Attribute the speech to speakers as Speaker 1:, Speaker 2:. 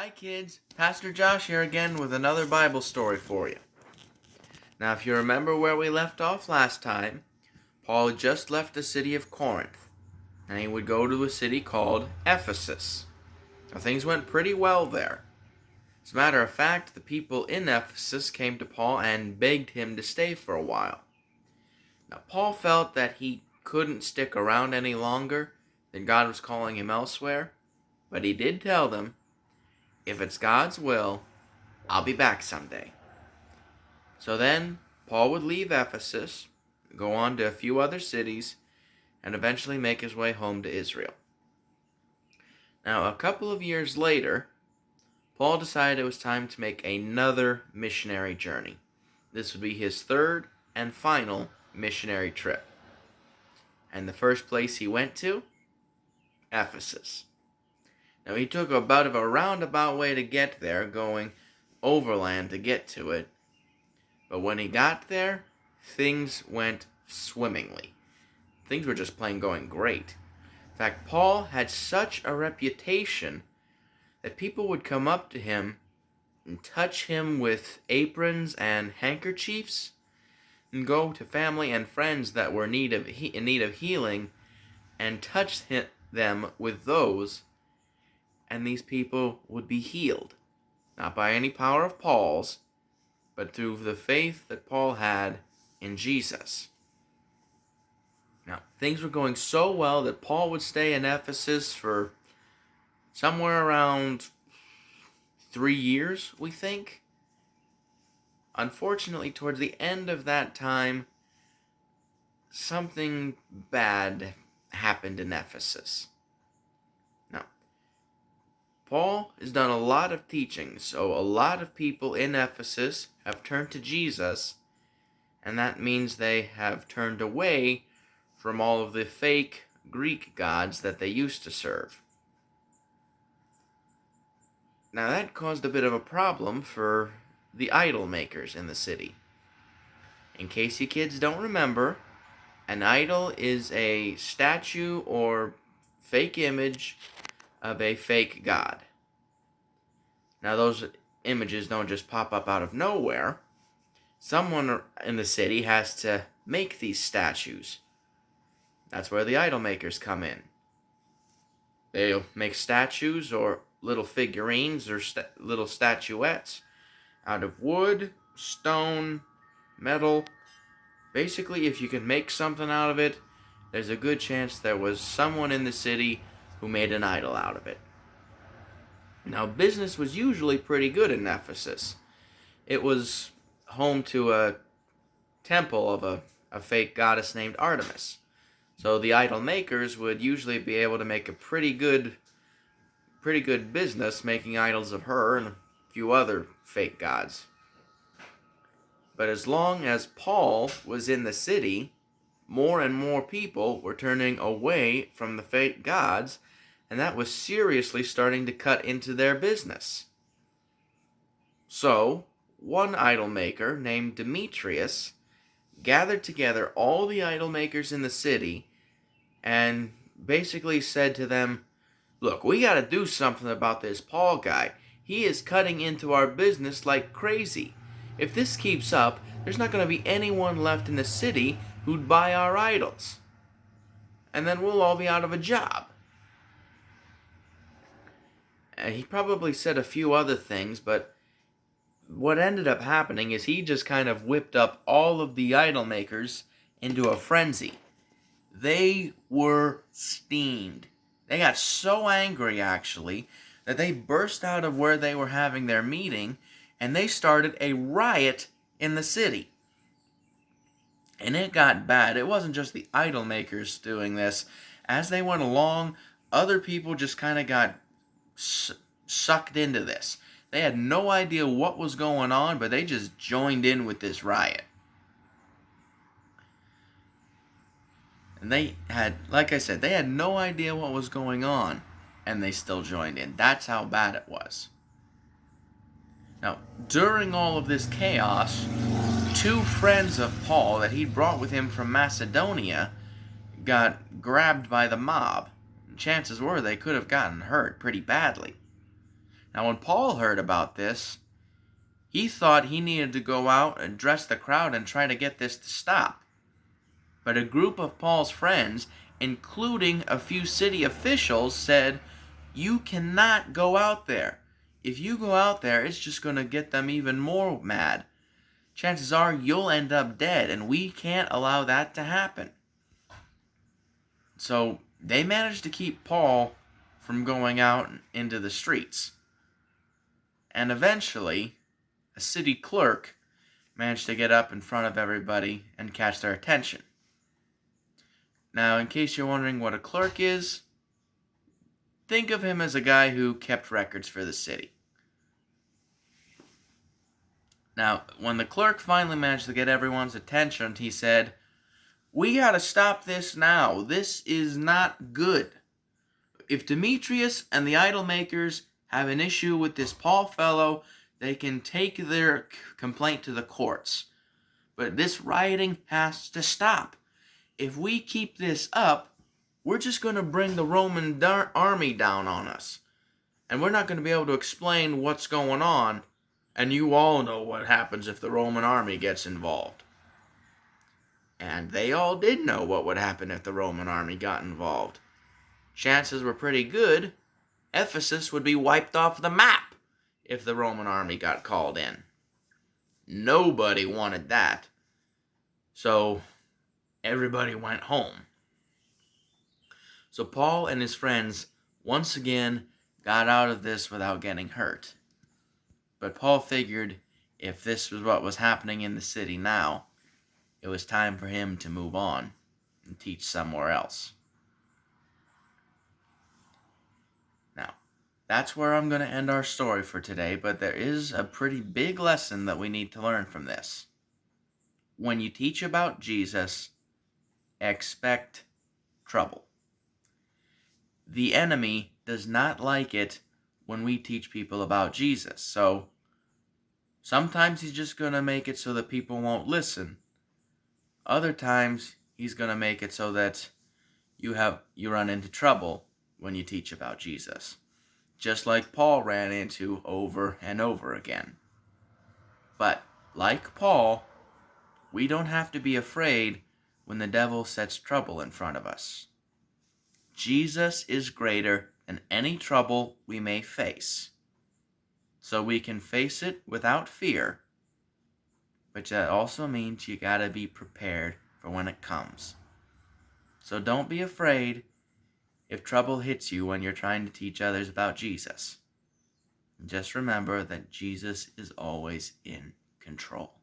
Speaker 1: Hi kids, Pastor Josh here again with another Bible story for you. Now if you remember where we left off last time, Paul just left the city of Corinth, and he would go to a city called Ephesus. Now things went pretty well there. As a matter of fact, the people in Ephesus came to Paul and begged him to stay for a while. Now Paul felt that he couldn't stick around any longer, that God was calling him elsewhere, but he did tell them, if it's God's will, I'll be back someday. So then, Paul would leave Ephesus, go on to a few other cities, and eventually make his way home to Israel. Now, a couple of years later, Paul decided it was time to make another missionary journey. This would be his third and final missionary trip. And the first place he went to? Ephesus. Now, he took a bit of a roundabout way to get there, going overland to get to it. But when he got there, things went swimmingly. Things were just plain going great. In fact, Paul had such a reputation that people would come up to him and touch him with aprons and handkerchiefs, and go to family and friends that were in need of healing and touch them with those, and these people would be healed, not by any power of Paul's, but through the faith that Paul had in Jesus. Now, things were going so well that Paul would stay in Ephesus for somewhere around 3 years, we think. Unfortunately, towards the end of that time, something bad happened in Ephesus. Now, Paul has done a lot of teaching, so a lot of people in Ephesus have turned to Jesus, and that means they have turned away from all of the fake Greek gods that they used to serve. Now that caused a bit of a problem for the idol makers in the city. In case you kids don't remember, an idol is a statue or fake image of a fake god. Now those images don't just pop up out of nowhere. Someone in the city has to make these statues. That's where the idol makers come in. They'll make statues or little figurines or little statuettes out of wood, stone, metal. Basically, if you can make something out of it, there's a good chance there was someone in the city who made an idol out of it. Now, business was usually pretty good in Ephesus. It was home to a temple of a fake goddess named Artemis. So the idol makers would usually be able to make a pretty good business making idols of her and a few other fake gods. But as long as Paul was in the city, more and more people were turning away from the fake gods, and that was seriously starting to cut into their business. So, one idol maker named Demetrius gathered together all the idol makers in the city and basically said to them, "Look, we got to do something about this Paul guy. He is cutting into our business like crazy. If this keeps up, there's not going to be anyone left in the city who'd buy our idols. And then we'll all be out of a job." And he probably said a few other things, but what ended up happening is he just kind of whipped up all of the idol makers into a frenzy. They were steamed. They got so angry, actually, that they burst out of where they were having their meeting, and they started a riot in the city. And it got bad. It wasn't just the idol makers doing this. As they went along, other people just kind of got sucked into this. They had no idea what was going on, but they just joined in with this riot. And they had, like I said, they had no idea what was going on, and they still joined in. That's how bad it was. Now, during all of this chaos, 2 friends of Paul that he'd brought with him from Macedonia got grabbed by the mob. Chances were they could have gotten hurt pretty badly. Now, when Paul heard about this, he thought he needed to go out and address the crowd and try to get this to stop. But a group of Paul's friends, including a few city officials, said, "You cannot go out there. If you go out there, it's just going to get them even more mad. Chances are you'll end up dead, and we can't allow that to happen." So they managed to keep Paul from going out into the streets. And eventually, a city clerk managed to get up in front of everybody and catch their attention. Now, in case you're wondering what a clerk is, think of him as a guy who kept records for the city. Now, when the clerk finally managed to get everyone's attention, he said, "We gotta stop this now. This is not good. If Demetrius and the idol makers have an issue with this Paul fellow, they can take their complaint to the courts. But this rioting has to stop. If we keep this up, we're just going to bring the Roman army down on us. And we're not going to be able to explain what's going on. And you all know what happens if the Roman army gets involved." And they all did know what would happen if the Roman army got involved. Chances were pretty good Ephesus would be wiped off the map if the Roman army got called in. Nobody wanted that. So everybody went home. So Paul and his friends once again got out of this without getting hurt. But Paul figured if this was what was happening in the city now, it was time for him to move on and teach somewhere else. Now, that's where I'm going to end our story for today, but there is a pretty big lesson that we need to learn from this. When you teach about Jesus, expect trouble. The enemy does not like it when we teach people about Jesus, so sometimes he's just going to make it so that people won't listen. Other times, he's going to make it so that you run into trouble when you teach about Jesus, just like Paul ran into over and over again. But like Paul, we don't have to be afraid when the devil sets trouble in front of us. Jesus is greater than any trouble we may face, so we can face it without fear. But that also means you gotta be prepared for when it comes. So don't be afraid if trouble hits you when you're trying to teach others about Jesus. Just remember that Jesus is always in control.